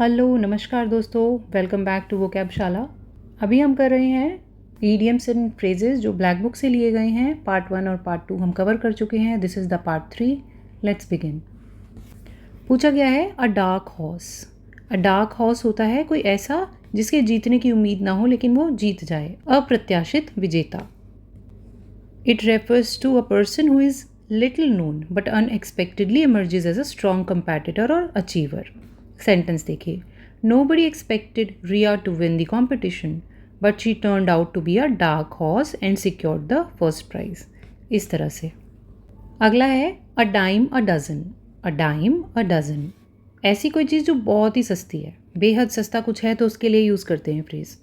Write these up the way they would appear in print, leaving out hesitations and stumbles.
Hello नमस्कार दोस्तों, welcome back to वोकैबशाला। अभी हम कर रहे हैं ईडियम्स एंड फ्रेजेस जो ब्लैक बुक से लिए गए हैं। पार्ट 1 और पार्ट 2 हम कवर कर चुके हैं। This is the part 3। Let's begin. पूछा गया है अ डार्क हॉर्स। अ डार्क हॉर्स होता है कोई ऐसा जिसके जीतने की उम्मीद ना हो लेकिन वो जीत जाए, अप्रत्याशित विजेता। It refers to a person who is little known but unexpectedly emerges as a strong competitor और अचीवर। सेंटेंस देखिए। Nobody expected Ria to win the competition, but she turned out to be a dark horse and secured the first prize. इस तरह से। अगला है a dime a dozen. A dime a dozen. ऐसी कोई चीज़ जो बहुत ही सस्ती है, बेहद सस्ता कुछ है तो उसके लिए यूज़ करते हैं phrase.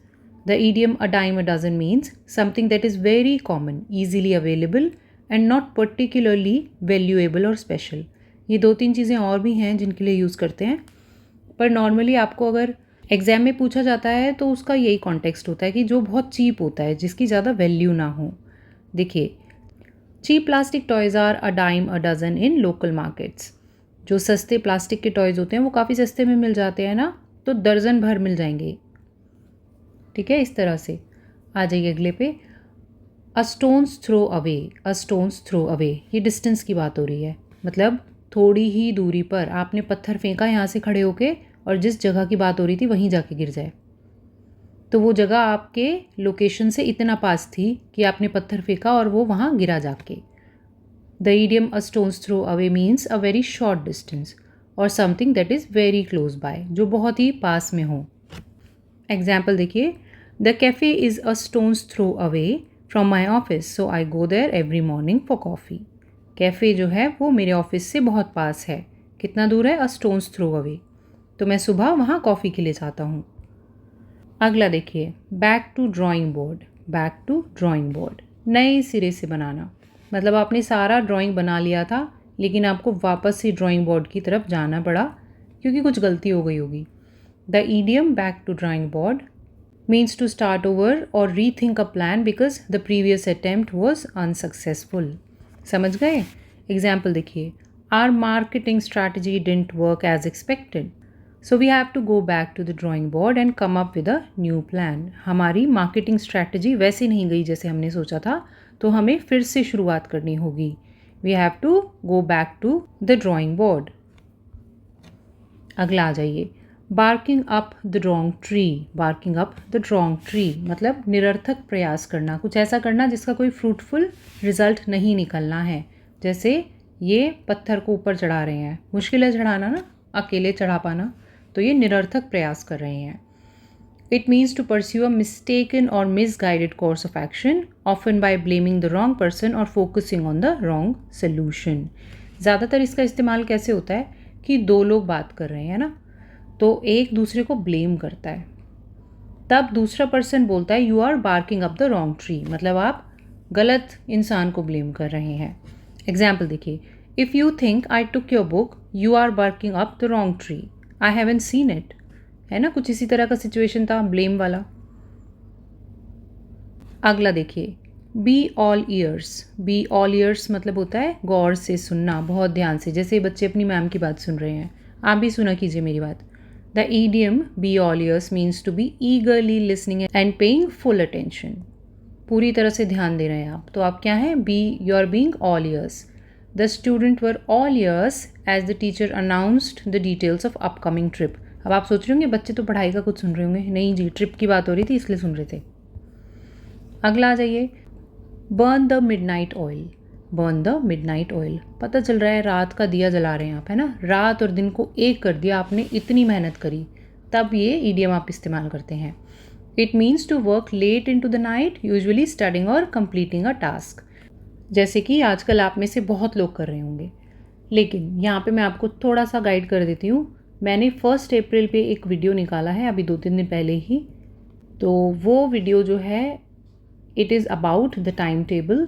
The idiom a dime a dozen means something that is very common, easily available and not particularly valuable or special. ये दो तीन चीज़ें और भी हैं जिनके लिए यूज़ करते हैं, पर नॉर्मली आपको अगर एग्ज़ाम में पूछा जाता है तो उसका यही कॉन्टेक्स्ट होता है कि जो बहुत चीप होता है, जिसकी ज़्यादा वैल्यू ना हो। देखिए, cheap plastic toys are a dime a dozen in local markets. जो सस्ते प्लास्टिक के टॉयज़ होते हैं वो काफ़ी सस्ते में मिल जाते हैं ना, तो दर्जन भर मिल जाएंगे। ठीक है, इस तरह से। आ जाइए अगले पे। अ स्टोन्स थ्रो अवे। अ स्टोन्स थ्रो अवे, ये डिस्टेंस की बात हो रही है। मतलब थोड़ी ही दूरी पर आपने पत्थर फेंका यहाँ से खड़े होके, और जिस जगह की बात हो रही थी वहीं जाके गिर जाए, तो वो जगह आपके लोकेशन से इतना पास थी कि आपने पत्थर फेंका और वो वहाँ गिरा जाके। The idiom a stone's throw away means a very short distance और something that is very close by, जो बहुत ही पास में हो। एग्जाम्पल देखिए। The cafe is a stone's throw away from my office, so I go there every morning for coffee. Cafe जो है वो मेरे ऑफिस से बहुत पास है। कितना दूर है? अ स्टोन्स थ्रो अवे। तो मैं सुबह वहाँ कॉफ़ी के लिए जाता हूँ। अगला देखिए, back to drawing board. Back to drawing board, नए सिरे से बनाना। मतलब आपने सारा ड्राइंग बना लिया था लेकिन आपको वापस से ड्राइंग बोर्ड की तरफ जाना पड़ा क्योंकि कुछ गलती हो गई होगी। The idiom back to drawing board means to start over और rethink a plan because the previous attempt was unsuccessful. समझ गए? एग्जाम्पल देखिए। Our marketing strategy didn't work as expected, so we have to go back to the drawing board and come up with a new plan. हमारी marketing strategy वैसे नहीं गई जैसे हमने सोचा था, तो हमें फिर से शुरुआत करनी होगी। We have to go back to the drawing board. अगला आ जाइए। Barking up the wrong tree. Barking up the wrong tree मतलब निरर्थक प्रयास करना, कुछ ऐसा करना जिसका कोई फ्रूटफुल रिजल्ट नहीं निकलना है। जैसे ये पत्थर को ऊपर चढ़ा रहे हैं, मुश्किल है चढ़ाना ना, अकेले चढ़ा पाना, तो ये निरर्थक प्रयास कर रहे हैं। It means to pursue a mistaken or misguided course of action, often by blaming the wrong person or focusing on the wrong solution. ज़्यादातर इसका इस्तेमाल कैसे होता है कि दो लोग बात कर रहे हैं ना, तो एक दूसरे को ब्लेम करता है, तब दूसरा पर्सन बोलता है you are barking up the wrong tree, मतलब आप गलत इंसान को ब्लेम कर रहे हैं। एग्जाम्पल देखिए। If you think I took your book, you are barking up the wrong tree, I haven't seen it. है ना, कुछ इसी तरह का सिचुएशन था, ब्लेम वाला। अगला देखिए। B all years. B all years मतलब होता है गौर से सुनना, बहुत ध्यान से, जैसे बच्चे अपनी मैम की बात सुन रहे हैं। आप भी सुना कीजिए मेरी बात। The idiom be all ears means to be eagerly listening and paying full attention. पूरी तरह से ध्यान दे रहे हैं आप, तो आप क्या हैं? B you are being all ears. The student were all ears as the teacher announced the details of upcoming trip. अब आप सोच रहे होंगे बच्चे तो पढ़ाई का कुछ सुन रहे होंगे, नहीं जी, ट्रिप की बात हो रही थी इसलिए सुन रहे थे। अगला आ जाइए। Burn the midnight oil. Burn the midnight oil, पता चल रहा है रात का दिया जला रहे हैं आप, है ना, रात और दिन को एक कर दिया आपने, इतनी मेहनत करी, तब ये ईडियम आप इस्तेमाल करते हैं। It means to work late into the night, usually studying और कंप्लीटिंग अ टास्क, जैसे कि आजकल आप में से बहुत लोग कर रहे होंगे। लेकिन यहाँ पे मैं आपको थोड़ा सा गाइड कर देती हूँ। मैंने 1 अप्रैल पे एक वीडियो निकाला है, अभी 2-3 दिन पहले ही, तो वो वीडियो जो है it is about the time table,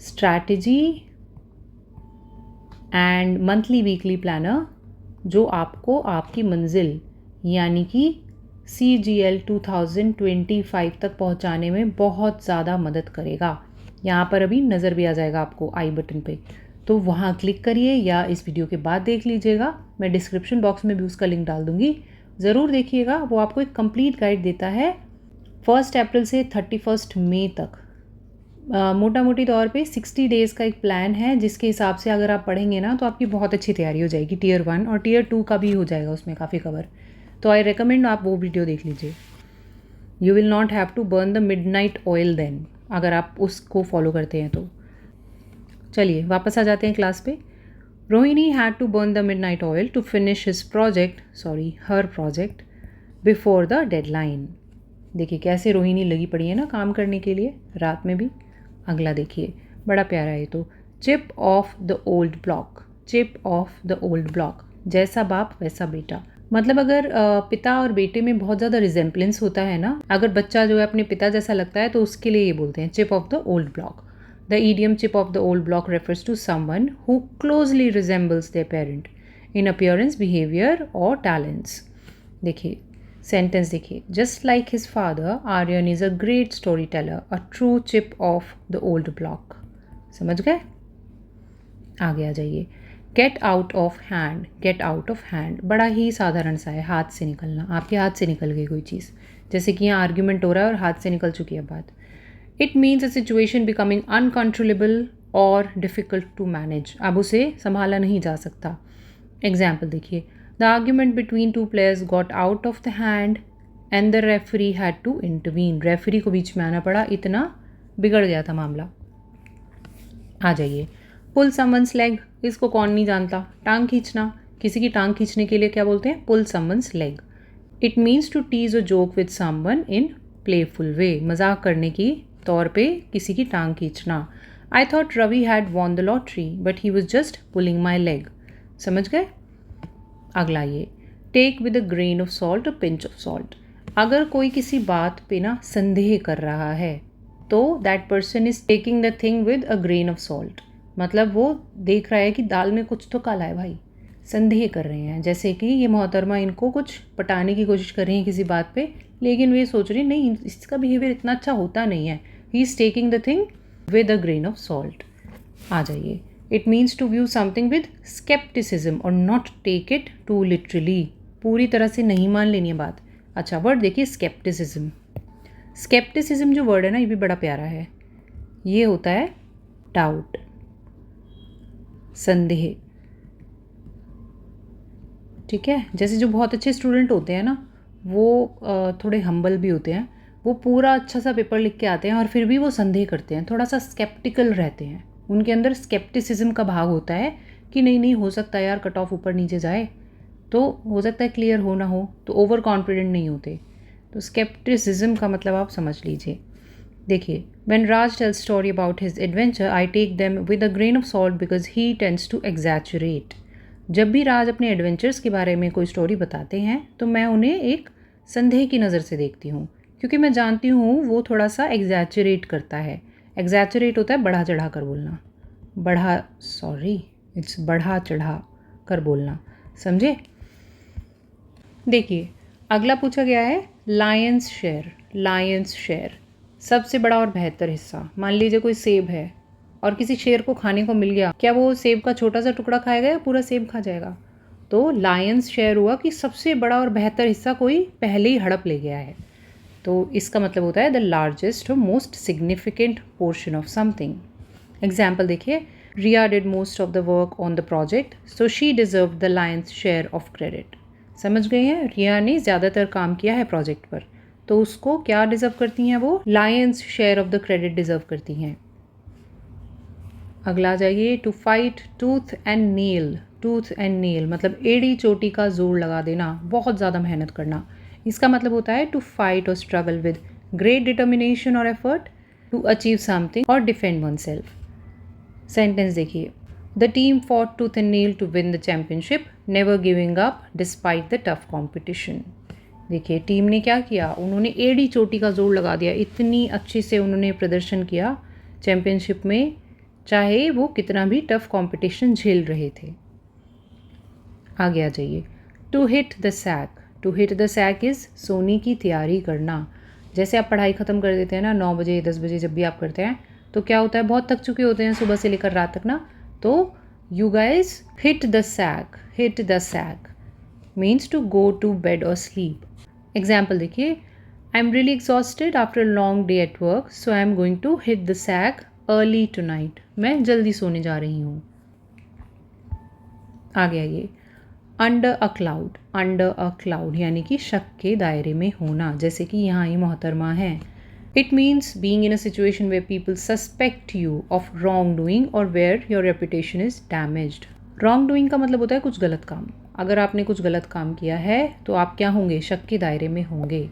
strategy and monthly weekly planner, जो आपको आपकी मंजिल यानी कि CGL 2025 तक पहुंचाने में बहुत ज़्यादा मदद करेगा। यहाँ पर अभी नज़र भी आ जाएगा आपको आई बटन पे। तो वहाँ क्लिक करिए या इस वीडियो के बाद देख लीजिएगा। मैं डिस्क्रिप्शन बॉक्स में भी उसका लिंक डाल दूँगी, ज़रूर देखिएगा। वो आपको एक कंप्लीट गाइड देता है 1 अप्रैल से 31 मई तक। मोटा मोटी तौर पे 60 डेज़ का एक प्लान है, जिसके हिसाब से अगर आप पढ़ेंगे ना तो आपकी बहुत अच्छी तैयारी हो जाएगी। टियर 1 और टियर 2 का भी हो जाएगा उसमें काफ़ी कवर। तो आई रिकमेंड आप वो वीडियो देख लीजिए। You will not have to burn the midnight oil then, अगर आप उसको फॉलो करते हैं तो। चलिए वापस आ जाते हैं क्लास पे। Rohini had to burn the midnight oil to finish her project before the deadline. देखिए कैसे रोहिणी लगी पड़ी है ना काम करने के लिए रात में भी। अगला देखिए, बड़ा प्यारा है तो। Chip of the old block, chip of the old block, जैसा बाप वैसा बेटा। मतलब अगर पिता और बेटे में बहुत ज़्यादा रिजेम्पलेंस होता है ना, अगर बच्चा जो है अपने पिता जैसा लगता है तो उसके लिए ये बोलते हैं chip of the old block. The idiom chip of the old block refers to someone who closely resembles their parent in appearance, behaviour और टैलेंट्स। देखिए सेंटेंस देखिए, just like his father Aryan is a great story teller, a true chip of the old block. समझ गए? आगे आ जाइए। Get out of hand, get out of hand बड़ा ही साधारण सा है, हाथ से निकलना। आपके हाथ से निकल गई कोई चीज़, जैसे कि यहाँ आर्ग्यूमेंट हो रहा है और हाथ से निकल चुकी है बात। It means a situation becoming uncontrollable और डिफ़िकल्ट टू मैनेज, अब उसे संभाला नहीं जा सकता। एग्जाम्पल देखिए, the argument between 2 players got out of the hand and the referee had to intervene. Referee को बीच में आना पड़ा, इतना बिगड़ गया था मामला। आ जाइए, पुल समवंस लेग, इसको कौन नहीं जानता, टांग खींचना। किसी की टांग खींचने के लिए क्या बोलते हैं? Pull someone's leg. It means to tease a joke with someone in playful way, मजाक करने की तौर पे किसी की टांग खींचना। I thought Ravi had won the lottery but he was just pulling my leg. समझ गए? अगला ये, take with a grain of salt, a pinch of salt. अगर कोई किसी बात पे ना संदेह कर रहा है तो that person is taking the thing with a grain of salt. मतलब वो देख रहा है कि दाल में कुछ तो काला है भाई, संदेह कर रहे हैं। जैसे कि ये मोहतरमा इनको कुछ पटाने की कोशिश कर रही हैं किसी बात पे, लेकिन वे सोच रही नहीं इसका बिहेवियर इतना अच्छा होता नहीं है। He is taking the thing with a grain of salt. आ जाइए, it means to view something with skepticism और not take it too literally, पूरी तरह से नहीं मान लेनी है बात। अच्छा वर्ड देखिए, स्केप्टिसिज्म। स्केप्टिसिज्म जो वर्ड है ना, ये भी बड़ा प्यारा है। ये होता है डाउट, संदेह। ठीक है, जैसे जो बहुत अच्छे स्टूडेंट होते हैं ना, वो थोड़े हम्बल भी होते हैं। वो पूरा अच्छा सा पेपर लिख के आते हैं और फिर भी वो संदेह करते हैं, थोड़ा सा स्केप्टिकल रहते हैं। उनके अंदर स्केप्टिसिज्म का भाग होता है कि नहीं नहीं हो सकता यार, कट ऑफ ऊपर नीचे जाए तो हो सकता है क्लियर हो ना हो, तो ओवर कॉन्फिडेंट नहीं होते। तो स्केप्टिसिज्म का मतलब आप समझ लीजिए। देखिए, when Raj tells story about his adventure I take them with a grain of salt because he tends to exaggerate. जब भी राज अपने एडवेंचर्स के बारे में कोई स्टोरी बताते हैं तो मैं उन्हें एक संदेह की नज़र से देखती हूँ, क्योंकि मैं जानती हूँ वो थोड़ा सा एग्जैचुरेट करता है। एग्जैचुरेट होता है बढ़ा चढ़ा कर बोलना, बढ़ा चढ़ा कर बोलना, समझे? देखिए अगला पूछा गया है लायंस शेयर। लायंस शेयर सबसे बड़ा और बेहतर हिस्सा। मान लीजिए कोई सेब है और किसी शेर को खाने को मिल गया, क्या वो सेब का छोटा सा टुकड़ा खाएगा या पूरा सेब खा जाएगा? तो लायंस शेयर हुआ कि सबसे बड़ा और बेहतर हिस्सा कोई पहले ही हड़प ले गया है। तो इसका मतलब होता है द लार्जेस्ट और most significant portion of something. Example देखिए, Riya did most of the work on the project so she deserve the lion's share of credit. समझ गए हैं? रिया ने ज़्यादातर काम किया है प्रोजेक्ट पर, तो उसको क्या डिजर्व करती हैं? वो lion's share of the credit deserve करती हैं। अगला जाइए, to fight tooth and nail. Tooth and nail मतलब एड़ी चोटी का जोर लगा देना, बहुत ज़्यादा मेहनत करना। इसका मतलब होता है टू फाइट और स्ट्रगल विद ग्रेट डिटर्मिनेशन और एफर्ट टू अचीव समथिंग और डिफेंड वन सेल्फ। सेंटेंस देखिए, the team fought tooth and nail to win the championship, never giving up despite the tough competition. देखिए team ने क्या किया, उन्होंने एड़ी चोटी का जोर लगा दिया, इतनी अच्छे से उन्होंने प्रदर्शन किया चैम्पियनशिप में, चाहे वो कितना भी टफ कंपटीशन झेल रहे थे। आगे आ जाइए, to hit the sack. To hit the sack is सोने की तैयारी करना। जैसे आप पढ़ाई ख़त्म कर देते हैं ना 9 बजे 10 बजे, जब भी आप करते हैं तो क्या होता है, बहुत थक चुके होते हैं सुबह से लेकर रात तक ना, तो you guys hit the sack. Hit the sack means to go to bed or sleep. Example देखिए, I'm really exhausted after a long day at work, so I'm going to hit the sack early tonight. मैं जल्दी सोने जा रही हूँ. आगे आइए, under a cloud. Under a cloud यानी कि शक के दायरे में होना, जैसे कि यहाँ ये मोहतरमा है. It means being in a situation where people suspect you of wrongdoing or where your reputation is damaged. wrongdoing का मतलब होता है कुछ गलत काम. अगर आपने कुछ गलत काम किया है तो आप क्या होंगे, शक के दायरे में होंगे.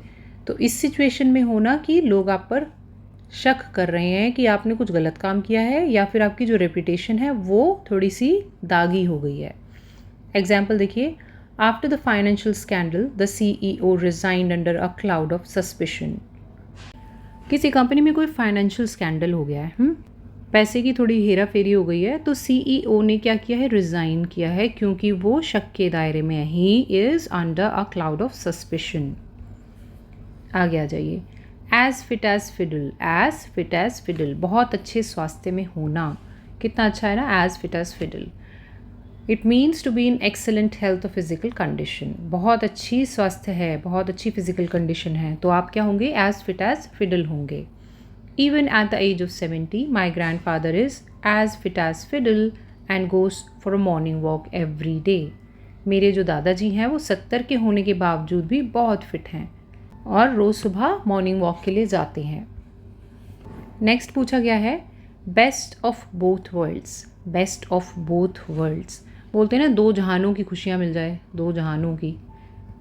तो इस सिचुएशन में होना कि लोग आप पर शक कर रहे हैं कि आपने कुछ गलत काम किया है या फिर आपकी जो रेपुटेशन है वो थोड़ी सी दागी हो गई है. एग्जाम्पल देखिए, after the financial scandal the CEO resigned under a cloud of suspicion. किसी कंपनी में कोई फाइनेंशियल स्कैंडल हो गया है, पैसे की थोड़ी हेरा फेरी हो गई है, तो CEO ने क्या किया है, रिज़ाइन किया है, क्योंकि वो शक के दायरे में है. He is under a cloud of suspicion. आगे आ जाइए, as fit as fiddle. As fit as fiddle, बहुत अच्छे स्वास्थ्य में होना. कितना अच्छा है ना, as fit as fiddle. It means to be in excellent health और फिजिकल कंडीशन. बहुत अच्छी स्वास्थ्य है, बहुत अच्छी फिजिकल कंडीशन है, तो आप क्या होंगे, एज फिट एज फिडल होंगे. Even at the age of 70 my grandfather is as fit as fiddle and goes for a morning walk every day. मेरे जो दादाजी हैं वो 70 के होने के बावजूद भी बहुत फिट हैं और रोज़ सुबह मॉर्निंग वॉक के लिए जाते हैं. नेक्स्ट पूछा गया है, best of both world's. Best of both world's बोलते हैं ना, दो जहानों की खुशियाँ मिल जाए, दो जहानों की.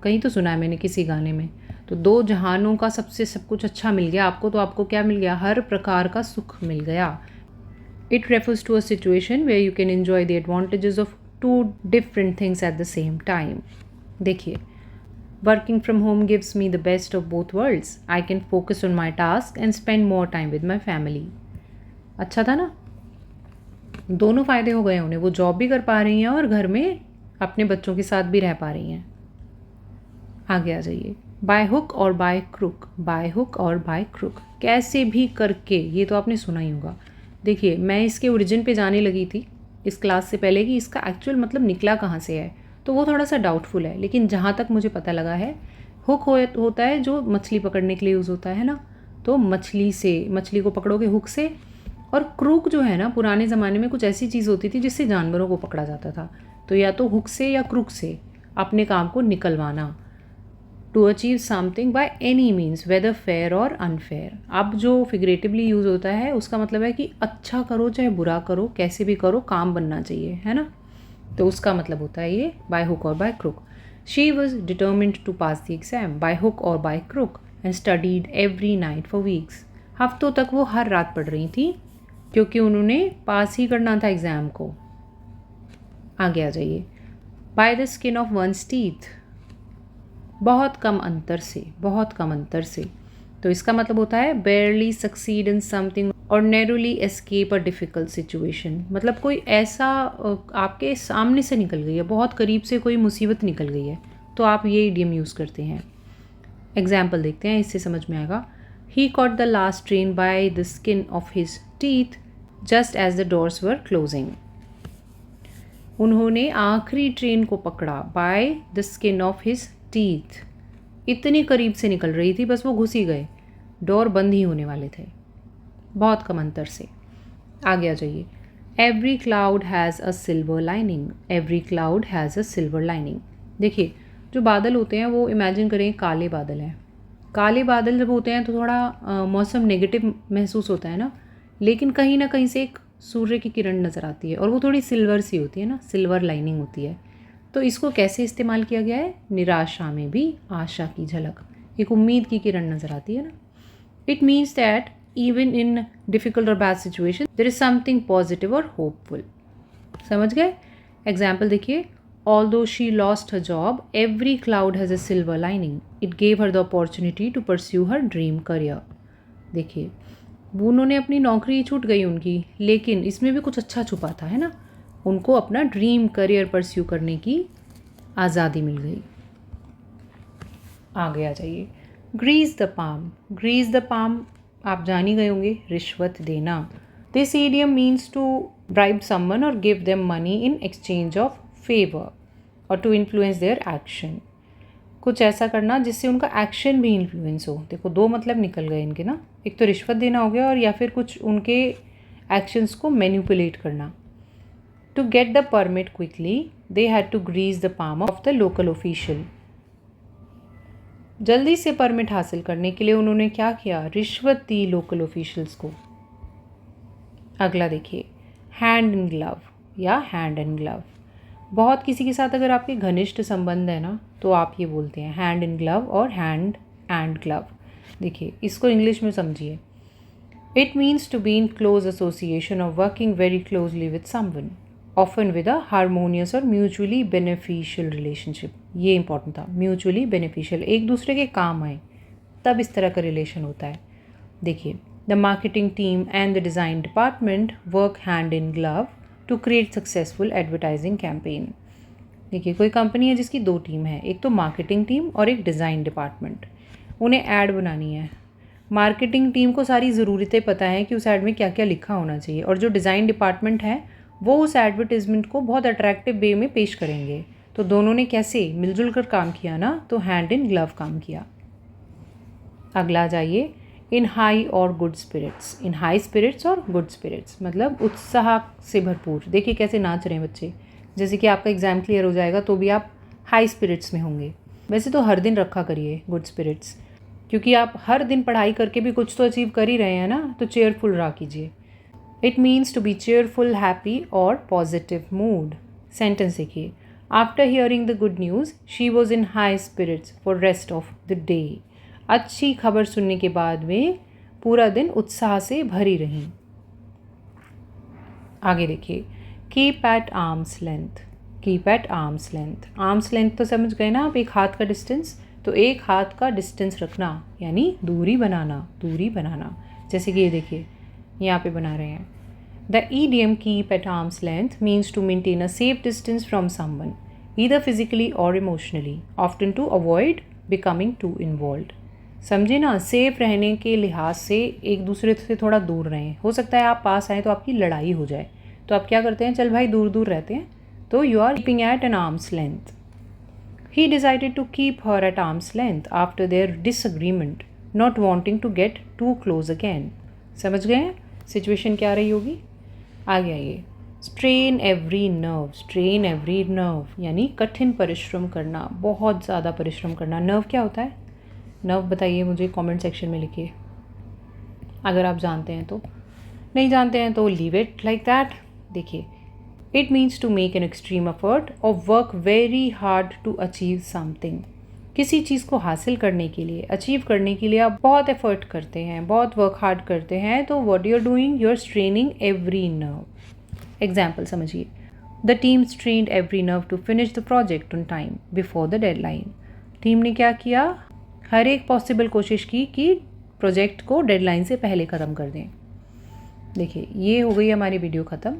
कहीं तो सुना है मैंने किसी गाने में. तो दो जहानों का सबसे सब कुछ अच्छा मिल गया आपको, तो आपको क्या मिल गया, हर प्रकार का सुख मिल गया. It refers to a situation where you can enjoy the advantages of two different things at the same time. देखिए, working from home gives me the best of both worlds. I can focus on my task and spend more time with my family. अच्छा था ना, दोनों फ़ायदे हो गए उन्हें. वो जॉब भी कर पा रही हैं और घर में अपने बच्चों के साथ भी रह पा रही हैं. आगे आ जाइए, बाय हुक और बाय क्रुक. बाय हुक और बाय क्रुक, कैसे भी करके, ये तो आपने सुना ही होगा. देखिए, मैं इसके ओरिजिन पे जाने लगी थी इस क्लास से पहले कि इसका एक्चुअल मतलब निकला कहाँ से है, तो वो थोड़ा सा डाउटफुल है. लेकिन जहाँ तक मुझे पता लगा है, हुक होता है जो मछली पकड़ने के लिए यूज़ होता है ना, तो मछली को पकड़ोगे हुक से. और क्रूक जो है ना, पुराने ज़माने में कुछ ऐसी चीज़ होती थी जिससे जानवरों को पकड़ा जाता था. तो या तो हुक से या क्रूक से अपने काम को निकलवाना. To achieve something by any means whether fair और अनफेयर. अब जो फिगरेटिवली यूज़ होता है उसका मतलब है कि अच्छा करो चाहे बुरा करो, कैसे भी करो, काम बनना चाहिए, है ना. तो उसका मतलब होता है ये बाय हुक और by crook. She was determined to pass the exam by hook और by crook and studied every night for weeks. हफ्तों तक वो हर रात पढ़ रही थी क्योंकि उन्होंने पास ही करना था एग्ज़ाम को. आगे आ जाइए, by the skin of one's teeth. बहुत कम अंतर से, बहुत कम अंतर से. तो इसका मतलब होता है बेयरली सक्सीड इन समथिंग और narrowly escape a difficult situation. मतलब कोई ऐसा आपके सामने से निकल गई है, बहुत करीब से कोई मुसीबत निकल गई है, तो आप ये इडियम यूज़ करते हैं. एग्जाम्पल देखते हैं, इससे समझ में आएगा. He caught the last train by the skin of his teeth just as the doors were closing. उन्होंने आखिरी ट्रेन को पकड़ा by the skin of his teeth. इतनी करीब से निकल रही थी, बस वो घुस ही गए, डोर बंद ही होने वाले थे. बहुत कम अंतर से. आगे आ जाइए, every cloud has a silver lining. Every cloud has a silver lining. देखिए, जो बादल होते हैं वो इमेजिन करें काले बादल हैं. काले बादल जब होते हैं तो थोड़ा मौसम नेगेटिव महसूस होता है ना, लेकिन कहीं ना कहीं से एक सूर्य की किरण नज़र आती है और वो थोड़ी सिल्वर सी होती है ना, सिल्वर लाइनिंग होती है. तो इसको कैसे इस्तेमाल किया गया है, निराशा में भी आशा की झलक, एक उम्मीद की किरण नज़र आती है ना. It means that even in difficult और bad situation there is something positive और होपफुल. समझ गए. एग्जाम्पल देखिए, although she lost her job every cloud has a silver lining. It gave her the opportunity to pursue her dream career. देखिए, उन्होंने अपनी नौकरी छूट गई उनकी, लेकिन इसमें भी कुछ अच्छा छुपा था, है ना. उनको अपना ड्रीम करियर परस्यू करने की आज़ादी मिल गई. आगे आ जाइए, grease the palm. Grease the palm आप जान ही गए होंगे, रिश्वत देना. This idiom means to bribe someone और give them money in exchange of favour और टू इन्फ्लुएंस देयर एक्शन। कुछ ऐसा करना जिससे उनका एक्शन भी इन्फ्लुएंस हो। देखो दो मतलब निकल गए इनके ना, एक तो रिश्वत देना हो गया और या फिर कुछ उनके एक्शंस को मैनिपुलेट करना। To get the permit quickly they had to grease the palm of the local official. जल्दी से परमिट हासिल करने के लिए उन्होंने क्या किया, रिश्वत दी लोकल ऑफिशियल्स को। अगला देखिए, हैंड इन ग्लव या हैंड एंड ग्लव। बहुत किसी के साथ अगर आपके घनिष्ठ संबंध है ना तो आप ये बोलते हैं हैंड इन ग्लव और हैंड एंड ग्लव। देखिए इसको इंग्लिश में समझिए। It means to be in close association और working very closely with someone, often with a harmonious और म्यूचुअली बेनिफिशियल रिलेशनशिप। ये इंपॉर्टेंट था, म्यूचुअली बेनिफिशियल, एक दूसरे के काम आए तब इस तरह का रिलेशन होता है। देखिए, the marketing team and the design department work hand in glove to create successful advertising campaign. देखिए कोई कंपनी है जिसकी दो टीम है, एक तो मार्केटिंग टीम और एक डिज़ाइन डिपार्टमेंट। उन्हें ऐड बनानी है। मार्केटिंग टीम को सारी ज़रूरतें पता है कि उस ऐड में क्या क्या लिखा होना चाहिए, और जो डिज़ाइन डिपार्टमेंट है वो उस एडवर्टीज़मेंट को बहुत अट्रैक्टिव वे में पेश करेंगे। तो दोनों ने कैसे मिलजुल कर काम किया ना, तो हैंड इन ग्लव काम किया। अगला जाइए, इन हाई और good spirits. In high spirits और गुड स्पिरिट्स मतलब उत्साह से भरपूर। देखिए कैसे नाच रहे हैं बच्चे, जैसे कि आपका एग्ज़ाम क्लियर हो जाएगा तो भी आप हाई स्पिरिट्स में होंगे। वैसे तो हर दिन रखा करिए गुड स्पिरिट्स, क्योंकि आप हर दिन पढ़ाई करके भी कुछ तो अचीव कर ही रहे हैं ना, तो चेयरफुल रहा कीजिए। It means to be cheerful, happy और पॉजिटिव मूड। सेंटेंस देखिए, after hearing the good news she was in high spirits for rest of the day. अच्छी खबर सुनने के बाद में पूरा दिन उत्साह से भरी रहीं। आगे देखिए, keep at arms length. Keep at arms length, arms length तो समझ गए ना आप, एक हाथ का डिस्टेंस। तो एक हाथ का डिस्टेंस रखना यानी दूरी बनाना, दूरी बनाना। जैसे कि ये देखिए यहाँ पे बना रहे हैं। The idiom keep at arms length means to maintain a safe distance from someone, either physically और emotionally, often to avoid becoming too involved. समझे ना, सेफ रहने के लिहाज से एक दूसरे से थोड़ा दूर रहें। हो सकता है आप पास आए तो आपकी लड़ाई हो जाए, तो आप क्या करते हैं, चल भाई दूर दूर रहते हैं, तो you are keeping at an arm's length. He decided to keep her at arms length after their disagreement, not wanting to get too close again. समझ गए हैं सिचुएशन क्या रही होगी। आगे आइए, strain every nerve. Strain every nerve यानी कठिन परिश्रम करना, बहुत ज़्यादा परिश्रम करना। नर्व क्या होता है, नर्व बताइए मुझे कमेंट सेक्शन में लिखिए अगर आप जानते हैं तो। नहीं जानते हैं तो लीव इट लाइक दैट। देखिए, it means to make an extreme effort और work very hard to achieve something. किसी चीज़ को हासिल करने के लिए, अचीव करने के लिए आप बहुत एफर्ट करते हैं, बहुत वर्क हार्ड करते हैं, तो what you are doing, you are straining every nerve. Example समझिए, the team strained every nerve to finish the project on time before the deadline. Team ने क्या किया, हर एक पॉसिबल कोशिश की कि प्रोजेक्ट को डेडलाइन से पहले ख़त्म कर दें। देखिए ये हो गई हमारी वीडियो ख़त्म।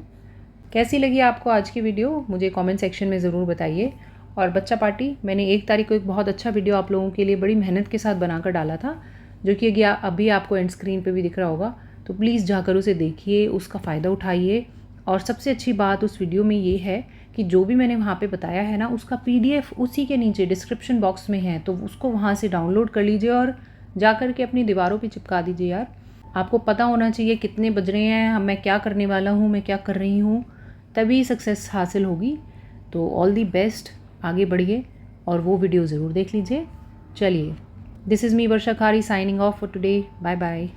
कैसी लगी आपको आज की वीडियो, मुझे कमेंट सेक्शन में ज़रूर बताइए। और बच्चा पार्टी मैंने 1 तारीख को एक बहुत अच्छा वीडियो आप लोगों के लिए बड़ी मेहनत के साथ बनाकर डाला था, जो कि अभी आपको एंड स्क्रीन पे भी दिख रहा होगा। तो प्लीज़ जाकर उसे देखिए, उसका फ़ायदा उठाइए। और सबसे अच्छी बात उस वीडियो में ये है कि जो भी मैंने वहाँ पे बताया है ना, उसका PDF उसी के नीचे डिस्क्रिप्शन बॉक्स में है, तो उसको वहाँ से डाउनलोड कर लीजिए और जा कर के अपनी दीवारों पे चिपका दीजिए। यार आपको पता होना चाहिए कितने बज रहे हैं, मैं क्या करने वाला हूँ, मैं क्या कर रही हूँ, तभी सक्सेस हासिल होगी। तो ऑल दी बेस्ट, आगे बढ़िए और वो वीडियो ज़रूर देख लीजिए। चलिए, this is me Varsha Khari signing off for today. Bye bye.